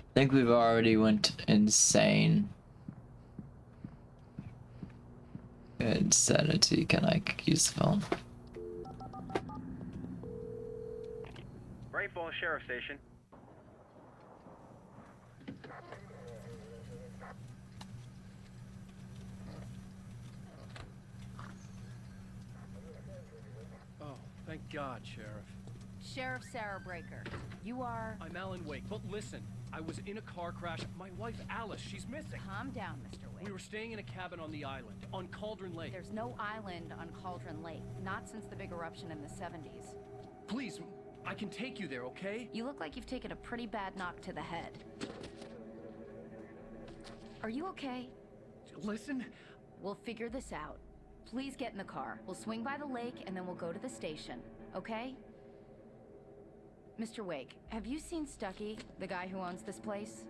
I think we've already went insane. Insanity. Can I use the phone? Great Falls Sheriff Station. Oh, thank God, Sheriff. Sheriff Sarah Breaker. You are... I'm Alan Wake, but listen, I was in a car crash. My wife, Alice, she's missing. Calm down, Mr. Wake. We were staying in a cabin on the island, on Cauldron Lake. There's no island on Cauldron Lake, not since the big eruption in the 70s. Please, I can take you there, okay? You look like you've taken a pretty bad knock to the head. Are you okay? Listen. We'll figure this out. Please get in the car. We'll swing by the lake and then we'll go to the station, okay? Mr. Wake, have you seen Stucky, the guy who owns this place?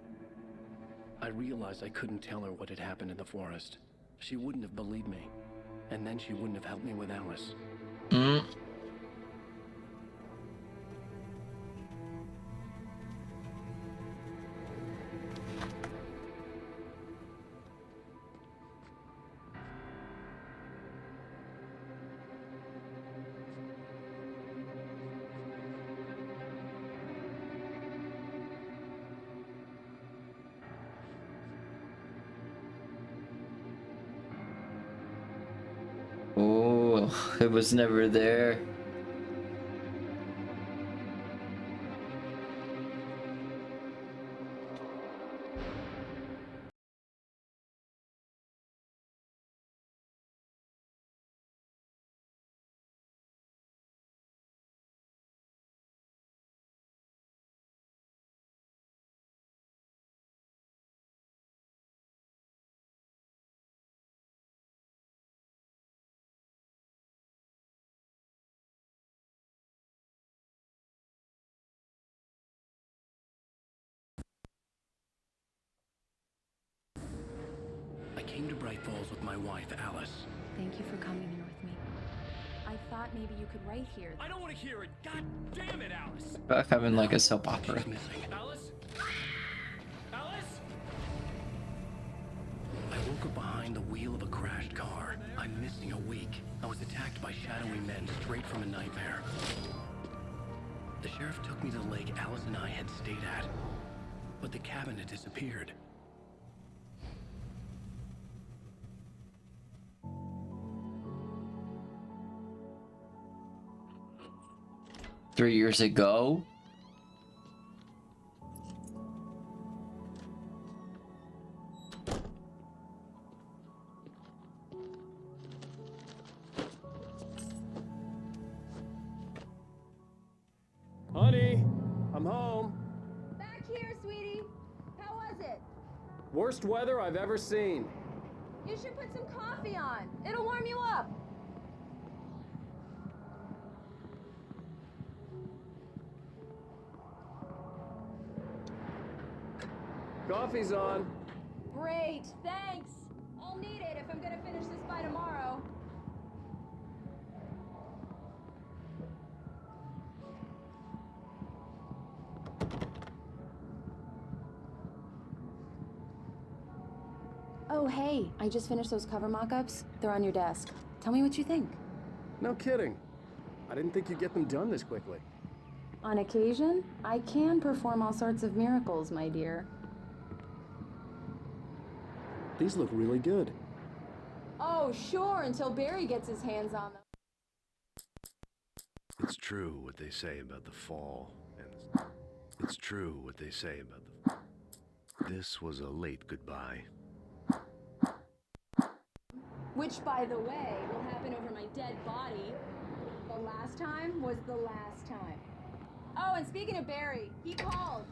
I realized I couldn't tell her what had happened in the forest. She wouldn't have believed me. And then she wouldn't have helped me with Alice. Oh, it was never there. I came to Bright Falls with my wife, Alice. Thank you for coming here with me. I thought maybe you could write here. I don't want to hear it. God damn it, Alice. Back having like a soap opera. She's missing. Alice? Alice? I woke up behind the wheel of a crashed car. I'm missing a week. I was attacked by shadowy men straight from a nightmare. The sheriff took me to the lake Alice and I had stayed at. But the cabin had disappeared. Three years ago? Honey, I'm home. Back here, sweetie. How was it? Worst weather I've ever seen. You should put some coffee on. It'll warm you up. Coffee's on. Great, thanks. I'll need it if I'm gonna finish this by tomorrow. Oh, hey, I just finished those cover mock-ups. They're on your desk. Tell me what you think. No kidding. I didn't think you'd get them done this quickly. On occasion, I can perform all sorts of miracles, my dear. These look really good. Oh, sure, until Barry gets his hands on them. It's true what they say about the fall, and it's true what they say about the... This was a late goodbye. Which, by the way, will happen over my dead body. The last time was the last time. Oh, and speaking of Barry, he called.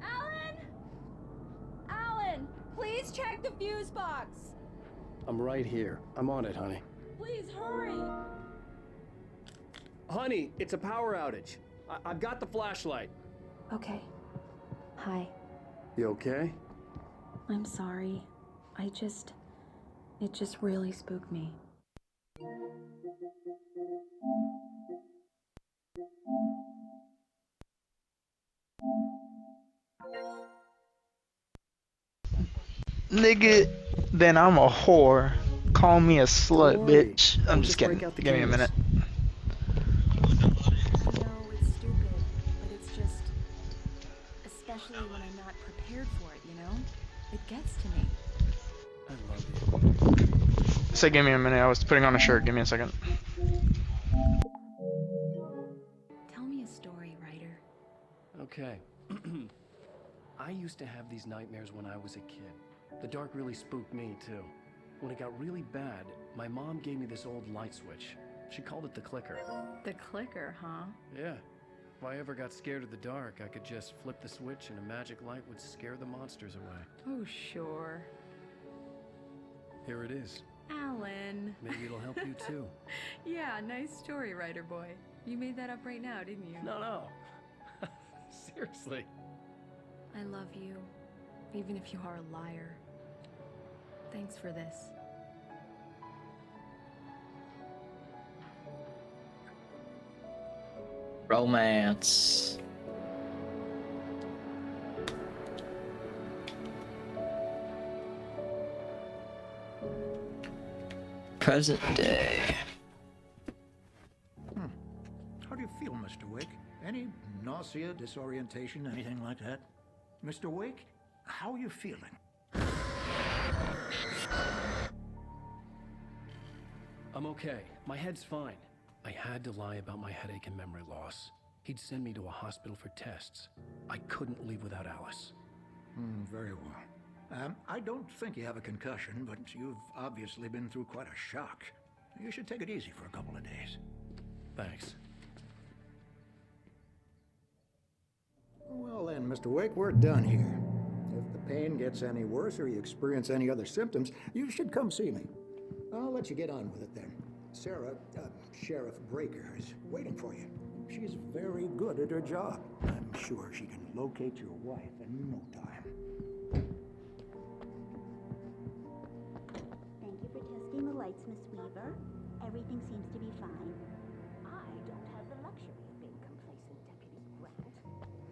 Alan! Alan, please check the fuse box. I'm right here. I'm on it, honey. Please hurry. Honey, it's a power outage. I've got the flashlight. Okay. Hi. You okay? I'm sorry. It just really spooked me. Nigga, then I'm a whore. Call me a slut, Don't worry. bitch. I'm We'll just just break kidding. out the Give me a minute. I know it's stupid, but it's just... Especially when I'm not prepared for it, you know? It gets to me. I love you. Say give me a minute. I was putting on a shirt. Give me a second. Tell me a story, writer. Okay. I used to have these nightmares when I was a kid. The dark really spooked me, too. When it got really bad, my mom gave me this old light switch. She called it the clicker. The clicker, huh? Yeah. If I ever got scared of the dark, I could just flip the switch and a magic light would scare the monsters away. Oh, sure. Here it is. Alan. Maybe it'll help you, too. Yeah, nice story, writer boy. You made that up right now, didn't you? No. Seriously. I love you, even if you are a liar. Thanks for this. Romance. Present day. How do you feel, Mr. Wake? Any nausea, disorientation, anything like that? Mr. Wake, how are you feeling? I'm okay. My head's fine. I had to lie about my headache and memory loss. He'd send me to a hospital for tests. I couldn't leave without Alice. Very well. I don't think you have a concussion, but you've obviously been through quite a shock. You should take it easy for a couple of days. Thanks. Well then, Mr. Wake, we're done here. If the pain gets any worse or you experience any other symptoms, you should come see me. I'll let you get on with it then. Sarah, Sheriff Breaker, is waiting for you. She's very good at her job. I'm sure she can locate your wife in no time. Thank you for testing the lights, Miss Weaver. Everything seems to be fine. I don't have the luxury of being complacent, Deputy Grant.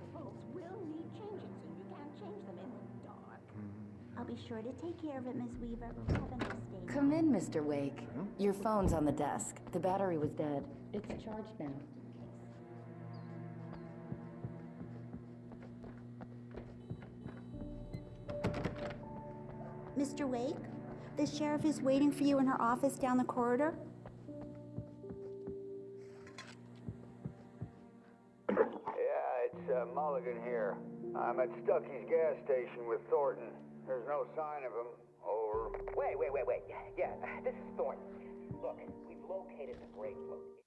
The bulbs will need changing, so you can't change them in the dark. I'll be sure to take care of it, Miss Weaver. Have a nice day. Come in, Mr. Wake. Your phone's on the desk. The battery was dead. It's charged now. Mr. Wake, the sheriff is waiting for you in her office down the corridor. Yeah, it's Mulligan here. I'm at Stucky's gas station with Thornton. There's no sign of him. Over. Wait. Yeah, this is Thornton. Look, we've located the break location.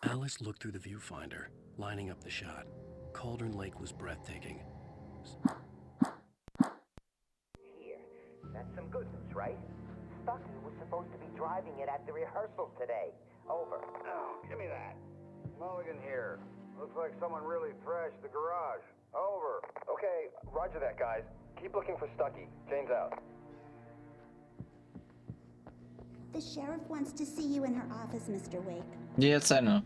Alice looked through the viewfinder, lining up the shot. Cauldron Lake was breathtaking. Here, that's some good news, right? Stucky was supposed to be driving it at the rehearsals today. Over. Oh, give me that. Mulligan here. Looks like someone really thrashed the garage. Over. Okay, roger that, guys. Keep looking for Stucky. Jane's out. The sheriff wants to see you in her office, Mr. Wake. Yes, I know.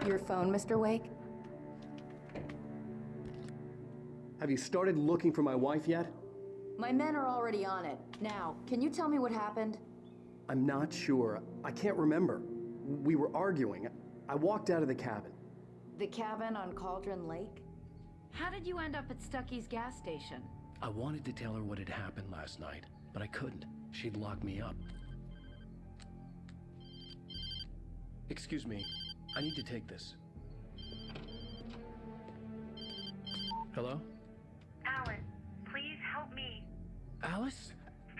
Your phone, Mr. Wake? Have you started looking for my wife yet? My men are already on it. Now, can you tell me what happened? I'm not sure. I can't remember. We were arguing. I walked out of the cabin. The cabin on Cauldron Lake? How did you end up at Stucky's gas station? I wanted to tell her what had happened last night, but I couldn't. She'd lock me up. Excuse me. I need to take this. Hello? Alan, please help me. Alice?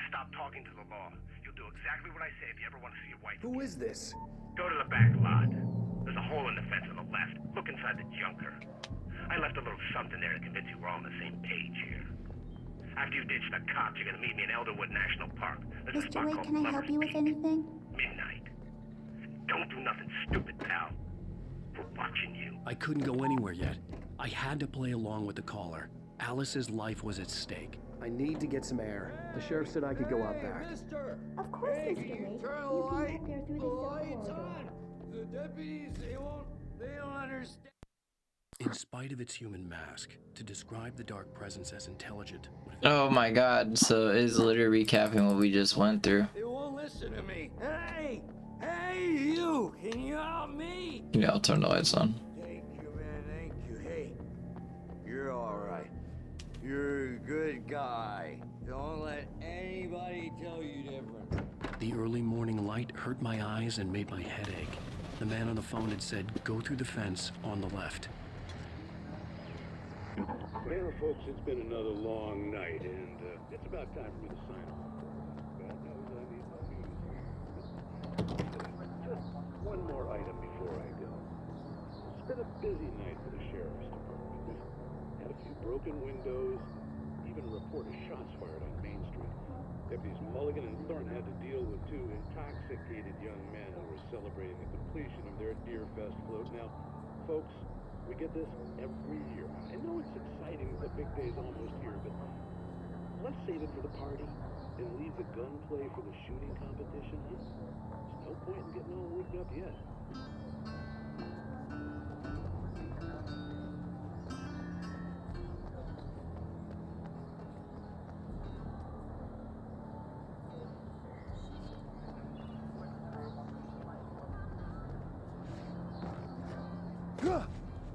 Stop talking to the law. You'll do exactly what I say if you ever want to see your wife. Who is this? Go to the back lot. There's a hole in the fence on the left. Look inside the junker. I left a little something there to convince you we're all on the same page here. After you ditch the cops, you're gonna meet me in Elderwood National Park. There's a Mr. spot Wake, called can I help Lover's you with Peak. anything? Midnight. Don't do nothing stupid, pal. We're watching you. I couldn't go anywhere yet. I had to play along with the caller. Alice's life was at stake. I need to get some air. The sheriff said I could go out back. Of course, Mr. Wake. You can get there through the cell corridor. The deputies, they don't understand. In spite of its human mask, to describe the dark presence as intelligent would have... Oh my god, so it's literally recapping what we just went through. They won't listen to me. Hey! Hey, you! Can you help me? Yeah, I'll turn the lights on. Thank you, man. Thank you. Hey, you're all right. You're a good guy. Don't let anybody tell you different. The early morning light hurt my eyes and made my head ache. The man on the phone had said, go through the fence on the left. Well, folks, it's been another long night, and it's about time for me to sign off. Bad news, I need no news. Just one more item before I go. It's been a busy night for the sheriff's department. We've had a few broken windows, even a report of shots fired on Main Street. Deputies Mulligan and Thornton had to deal with two intoxicated young men who were celebrating the completion of their Deerfest float. Now, folks, we get this every year. I know it's exciting, the big day's almost here, but let's save it for the party and leave the gunplay for the shooting competition. There's no point in getting all worked up yet.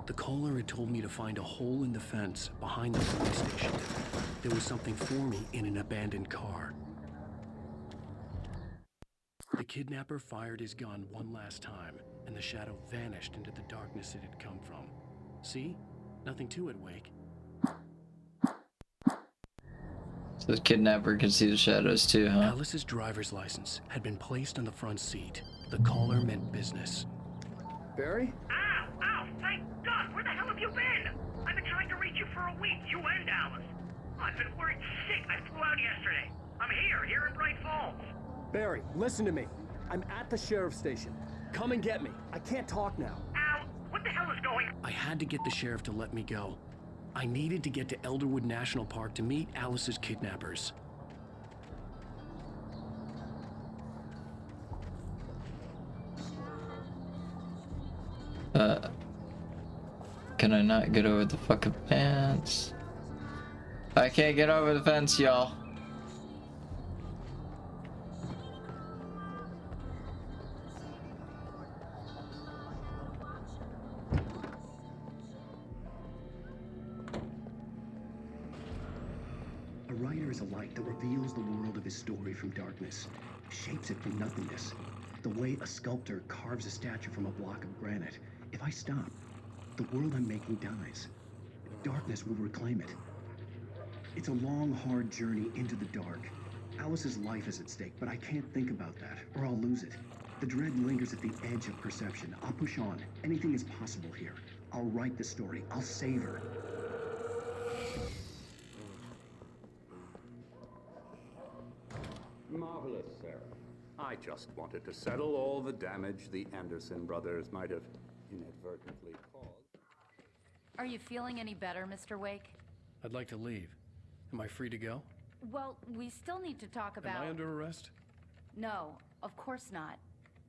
The caller had told me to find a hole in the fence behind the police station. There was something for me in an abandoned car. The kidnapper fired his gun one last time, and the shadow vanished into the darkness it had come from. See? Nothing to it, Wake. So the kidnapper can see the shadows too, huh? Alice's driver's license had been placed on the front seat. The caller meant business. Barry? Ow! Ow! Thank God! Where the hell have you been? I've been trying to reach you for a week, you and Alice. I've been worried sick. I flew out yesterday. I'm here in Bright Falls. Barry, listen to me. I'm at the sheriff's station. Come and get me. I can't talk now. Al, what the hell is going on? I had to get the sheriff to let me go. I needed to get to Elderwood National Park to meet Alice's kidnappers. Can I not get over the fucking fence? I can't get over the fence, y'all. A writer is a light that reveals the world of his story from darkness, shapes it from nothingness. The way a sculptor carves a statue from a block of granite. If I stop, the world I'm making dies. Darkness will reclaim it. It's a long, hard journey into the dark. Alice's life is at stake, but I can't think about that, or I'll lose it. The dread lingers at the edge of perception. I'll push on. Anything is possible here. I'll write the story. I'll save her. Marvelous, Sarah. I just wanted to settle all the damage the Anderson brothers might have inadvertently caused. Are you feeling any better, Mr. Wake? I'd like to leave. Am I free to go? Well, we still need to talk about... Am I under arrest? No, of course not.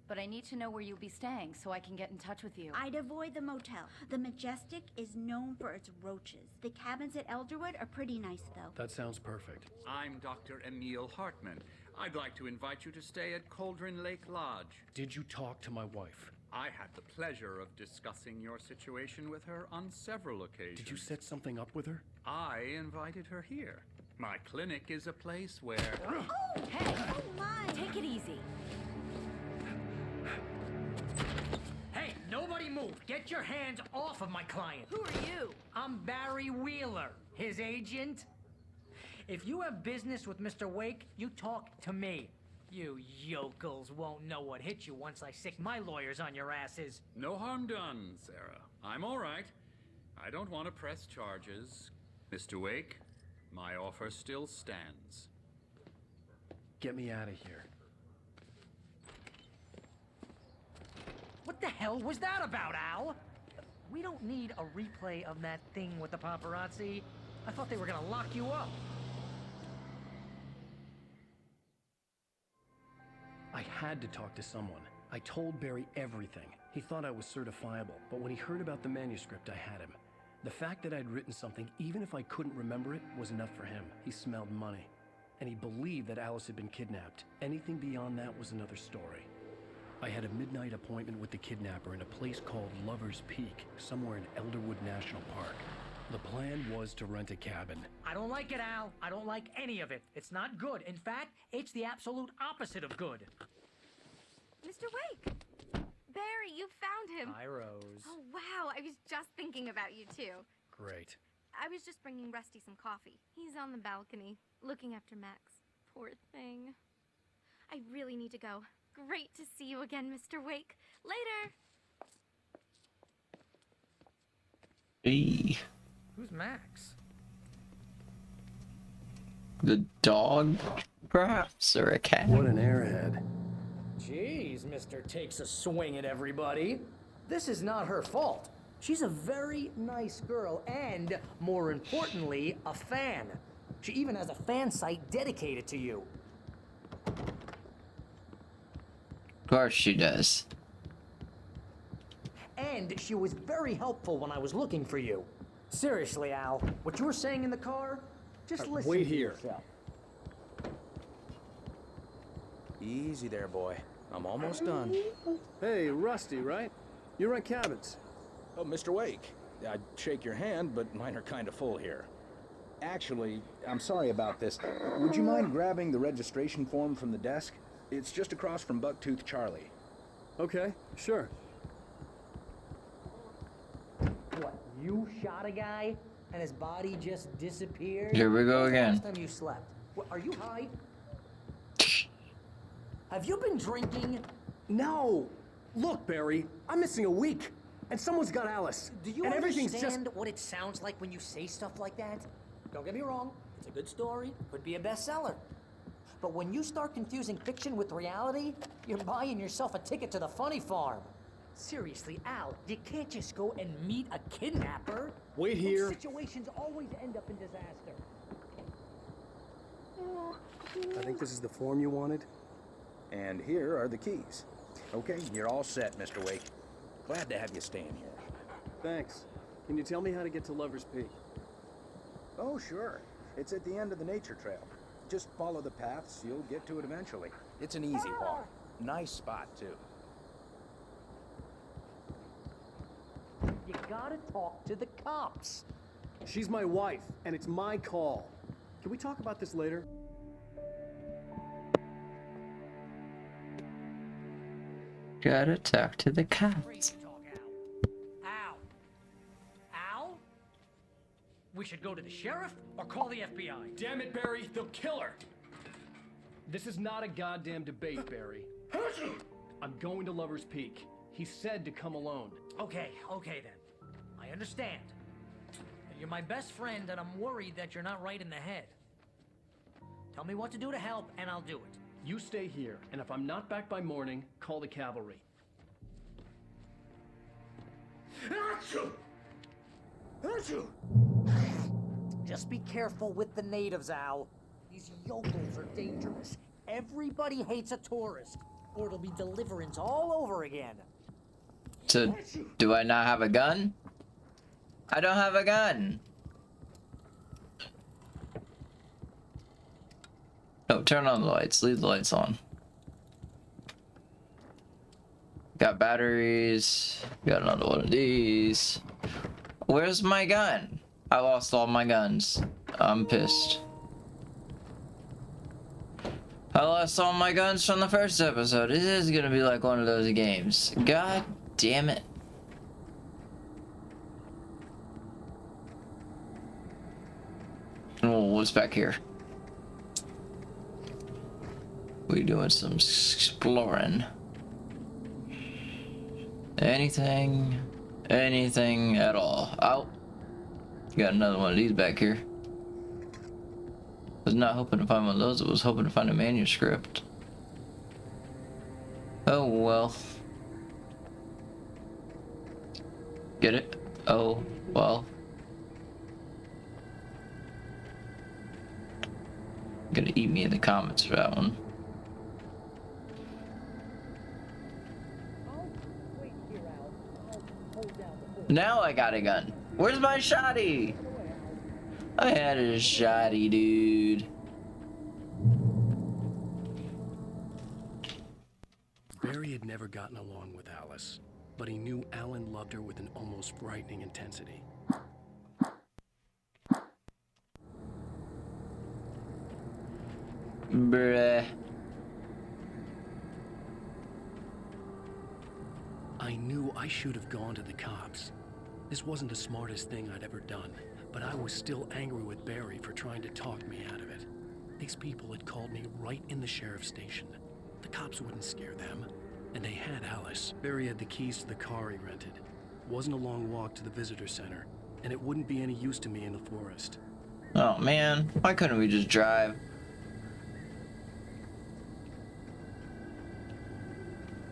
But I need to know where you'll be staying so I can get in touch with you. I'd avoid the motel. The Majestic is known for its roaches. The cabins at Elderwood are pretty nice, though. That sounds perfect. I'm Dr. Emil Hartman. I'd like to invite you to stay at Cauldron Lake Lodge. Did you talk to my wife? I had the pleasure of discussing your situation with her on several occasions. Did you set something up with her? I invited her here. My clinic is a place where... Oh, hey! Oh, my! Take it easy. Hey, nobody move! Get your hands off of my client! Who are you? I'm Barry Wheeler, his agent. If you have business with Mr. Wake, you talk to me. You yokels won't know what hit you once I sick my lawyers on your asses. No harm done, Sarah. I'm all right. I don't want to press charges. Mr. Wake, my offer still stands. Get me out of here. What the hell was that about, Al? We don't need a replay of that thing with the paparazzi. I thought they were gonna lock you up. I had to talk to someone. I told Barry everything. He thought I was certifiable, but when he heard about the manuscript, I had him. The fact that I'd written something, even if I couldn't remember it, was enough for him. He smelled money. And he believed that Alice had been kidnapped. Anything beyond that was another story. I had a midnight appointment with the kidnapper in a place called Lover's Peak, somewhere in Elderwood National Park. The plan was to rent a cabin. I don't like it, Al. I don't like any of it. It's not good. In fact, it's the absolute opposite of good. Mr. Wake! Barry, you found him. Hi, Rose. Oh, wow. I was just thinking about you, too. Great. I was just bringing Rusty some coffee. He's on the balcony, looking after Max. Poor thing. I really need to go. Great to see you again, Mr. Wake. Later! Hey. Who's Max? The dog, perhaps, or a cat? What an airhead. Jeez, Mr. Takes a swing at everybody. This is not her fault. She's a very nice girl and, more importantly, a fan. She even has a fan site dedicated to you. Of course she does. And she was very helpful when I was looking for you. Seriously, Al, what you were saying in the car, just listen wait to here. yourself. Easy there, boy. I'm almost done. Hey, Rusty, right? You rent cabins. Oh, Mr. Wake. I'd shake your hand, but mine are kind of full here. Actually, I'm sorry about this. Would you mind grabbing the registration form from the desk? It's just across from Bucktooth Charlie. Okay, sure. What, you shot a guy and his body just disappeared? Here we go When was the again. last time you slept? What, are you high? Have you been drinking? No! Look, Barry, I'm missing a week, and someone's got Alice. Do you and everything's understand just... what it sounds like when you say stuff like that? Don't get me wrong, it's a good story, could be a bestseller. But when you start confusing fiction with reality, you're buying yourself a ticket to the funny farm. Seriously, Al, you can't just go and meet a kidnapper. Wait here. Those situations always end up in disaster. I think this is the form you wanted. And here are the keys. Okay, you're all set, Mr. Wake. Glad to have you staying here. Thanks. Can you tell me how to get to Lover's Peak? Oh, sure. It's at the end of the nature trail. Just follow the paths, you'll get to it eventually. It's an easy walk. Nice spot, too. You gotta talk to the cops. She's my wife, and it's my call. Can we talk about this later? Gotta talk to the cops. Al. Al? We should go to the sheriff or call the FBI. Damn it, Barry, they'll kill her! This is not a goddamn debate, Barry. I'm going to Lover's Peak. He said to come alone. Okay then. I understand. You're my best friend and I'm worried that you're not right in the head. Tell me what to do to help and I'll do it. You stay here, and if I'm not back by morning, call the cavalry. Just be careful with the natives, Al. These yokels are dangerous. Everybody hates a tourist, or it'll be deliverance all over again. So, do I not have a gun? I don't have a gun. No, turn on the lights. Leave the lights on. Got batteries. Got another one of these. Where's my gun? I lost all my guns. I'm pissed. I lost all my guns from the first episode. This is gonna be like one of those games. God damn it. Oh, what's back here? We doing some exploring. Anything at all. Oh, got another one of these back here. Was not hoping to find one of those. I was hoping to find a manuscript. Oh well. Get it? Oh well. Gonna eat me in the comments for that one. Now I got a gun. Where's my shotty? I had a shotty, dude. Barry had never gotten along with Alice, but he knew Alan loved her with an almost frightening intensity. Bruh. I knew I should have gone to the cops. This wasn't the smartest thing I'd ever done, but I was still angry with Barry for trying to talk me out of it. These people had called me right in the sheriff's station. The cops wouldn't scare them, and they had Alice. Barry had the keys to the car he rented. It wasn't a long walk to the visitor center, and it wouldn't be any use to me in the forest. Oh man, why couldn't we just drive?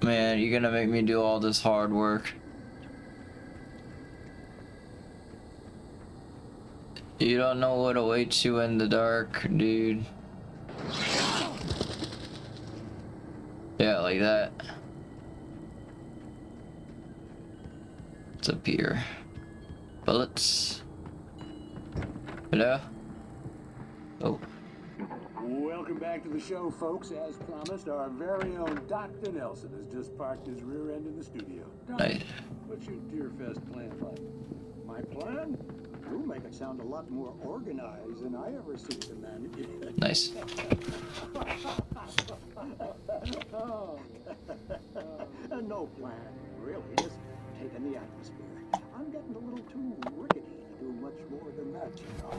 Man, you're gonna make me do all this hard work. You don't know what awaits you in the dark, dude. Yeah, like that. What's up here? Bullets. Hello? Oh. Welcome back to the show, folks. As promised, our very own Dr. Nelson has just parked his rear end in the studio. Doc, Nice. what's your Deerfest plan like? My plan? You'll make it sound a lot more organized than I ever seem to manage it. Nice. No plan, really. Just taking the atmosphere. I'm getting a little too rickety to do much more than that, you know.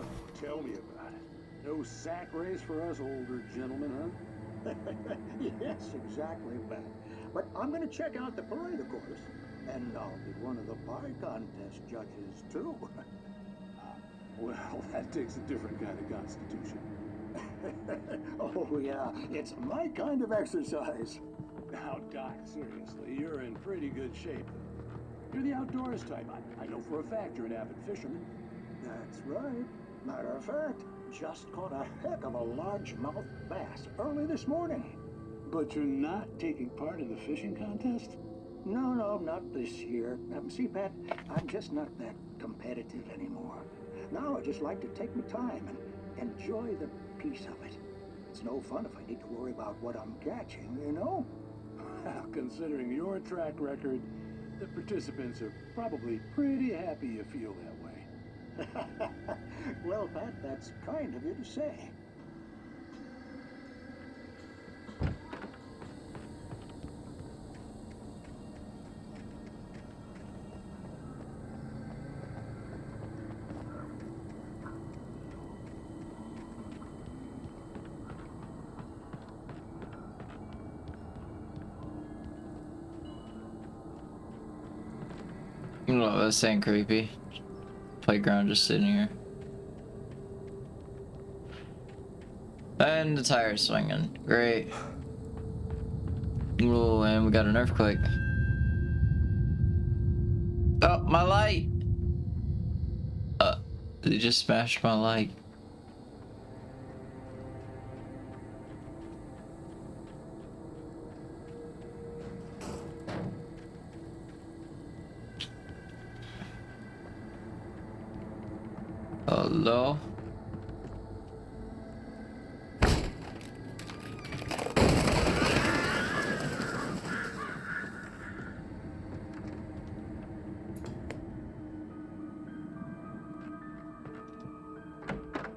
Oh, tell me about it. No sack race for us older gentlemen, huh? Yes, exactly that. But I'm going to check out the parade, of course. And I'll be one of the pie contest judges, too. Well, that takes a different kind of constitution. Oh, yeah. It's my kind of exercise. Now, Doc, seriously, you're in pretty good shape. You're the outdoors type. I know for a fact you're an avid fisherman. That's right. Matter of fact, just caught a heck of a largemouth bass early this morning. But you're not taking part in the fishing contest? No, not this year. See, Pat, I'm just not that competitive anymore. Now I just like to take my time and enjoy the peace of it. It's no fun if I need to worry about what I'm catching, you know? Considering your track record, the participants are probably pretty happy you feel that way. Well, Pat, that's kind of you to say. Oh, that's ain't creepy. Playground just sitting here. And the tire's swinging. Great. Oh, and we got an earthquake. Oh, my light! They just smashed my light. Hello?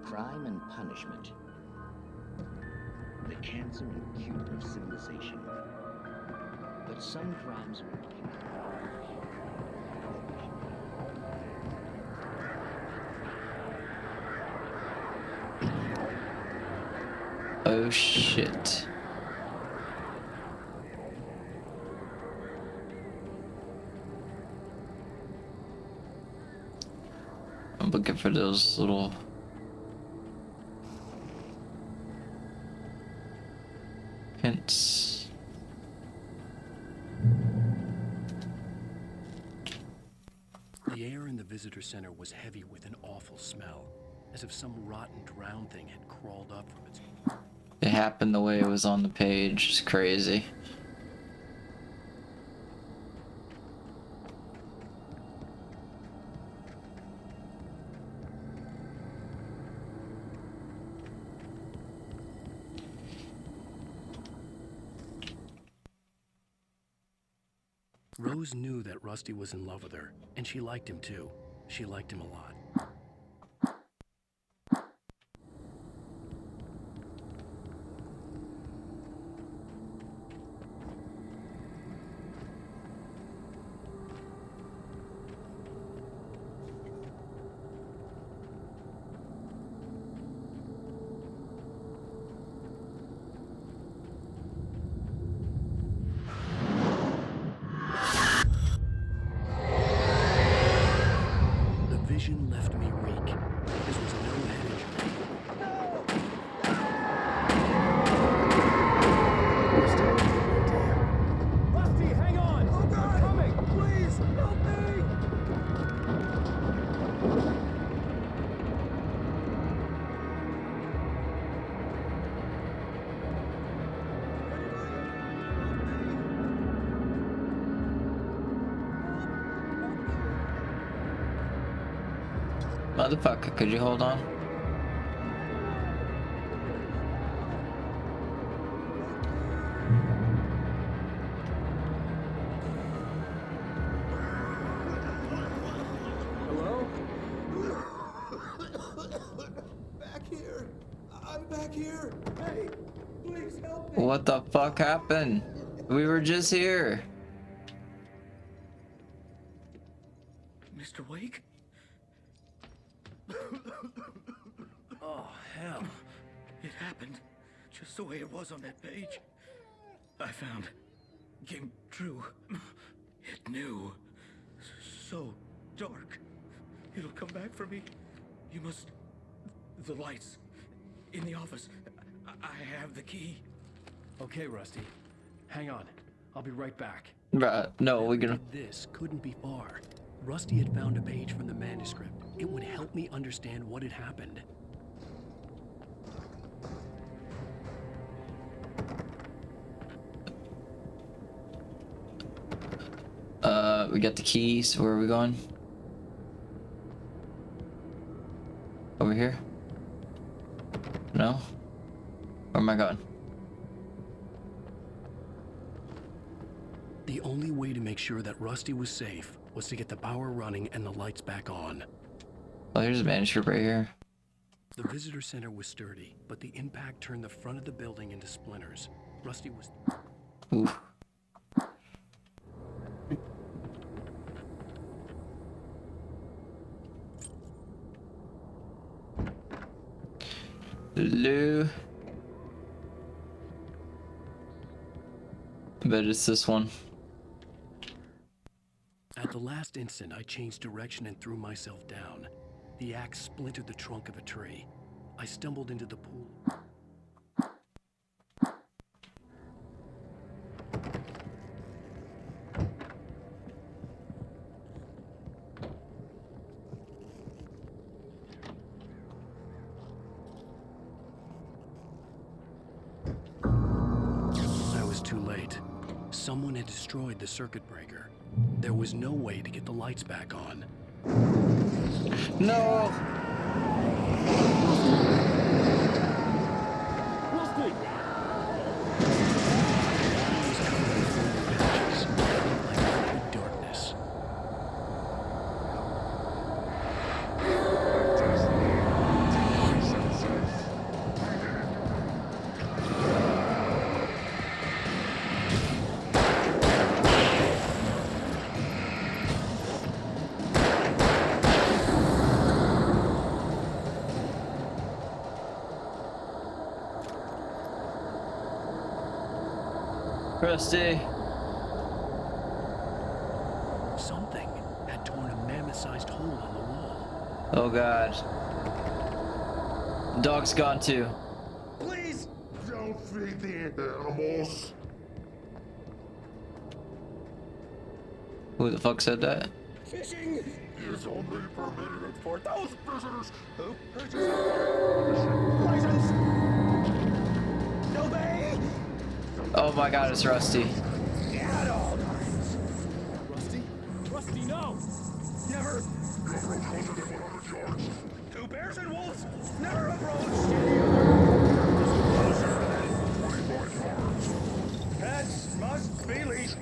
Crime and punishment. The cancer and cure of civilization. But some crimes are Oh shit. I'm looking for those little hints. The air in the visitor center was heavy with an awful smell, as if some rotten drowned thing had crawled up from its... It happened the way it was on the page. It's crazy. Rose knew that Rusty was in love with her, and she liked him too. She liked him a lot. The vision left me weak. This was no head injury. Rusty, hang on! Oh God! I'm coming! Please, help me! Motherfucker, could you hold on? Hello? Back here! I'm back here! Hey, please help me! What the fuck happened? We were just here. Mr. Wake? Oh, hell. It happened just the way it was on that page. I found. Came true. It knew. So dark. It'll come back for me. You must. The lights. In the office. I have the key. Okay, Rusty. Hang on. I'll be right back. Bruh, no, we're gonna. This couldn't be far. Rusty had found a page from the manuscript. It would help me understand what had happened. We got the keys. Where are we going? Over here? No? Where am I going? The only way to make sure that Rusty was safe was to get the power running and the lights back on. Oh, here's a manuscript right here. The visitor center was sturdy, but the impact turned the front of the building into splinters. Rusty was... Oof. Hello. I bet it's this one. At the last instant, I changed direction and threw myself down. The axe splintered the trunk of a tree. I stumbled into the pool. I was too late. Someone had destroyed the circuit breaker. There was no way to get the lights back on. No! Rusty! Darkness. Rusty. Something had torn a mammoth-sized hole in the wall. Oh god. Dog's gone too. Please don't feed the animals. Who the fuck said that? Fishing is only permitted for those visitors who purchase a license. Obey. Oh my god, it's Rusty. At all times. Rusty? Rusty, no! Never. Two bears and wolves never approach. Pets must be leashed.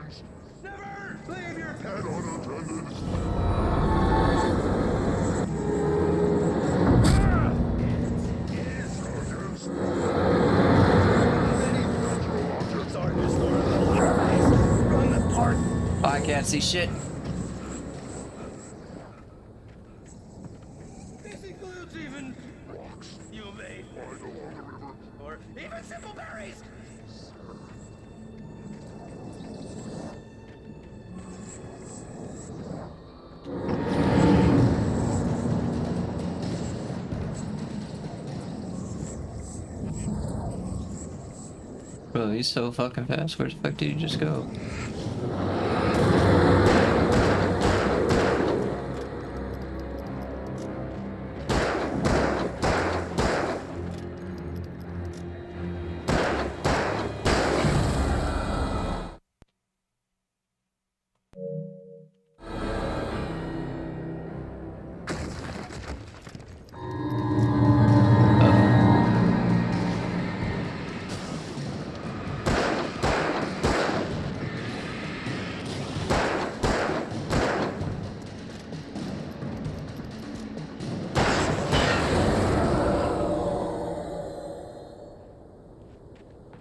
Please. Never leave your pet unattended. I can't see shit. This includes even rocks you made, or even simple berries. Bro, he's so fucking fast. Where the fuck did he just go?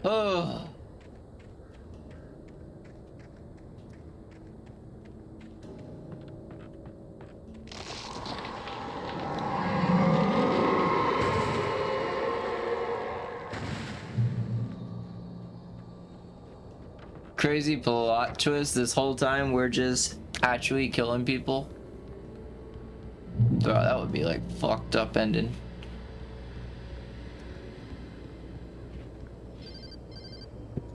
Oh. Crazy plot twist. This whole time we're just actually killing people. Bro, that would be like fucked up ending.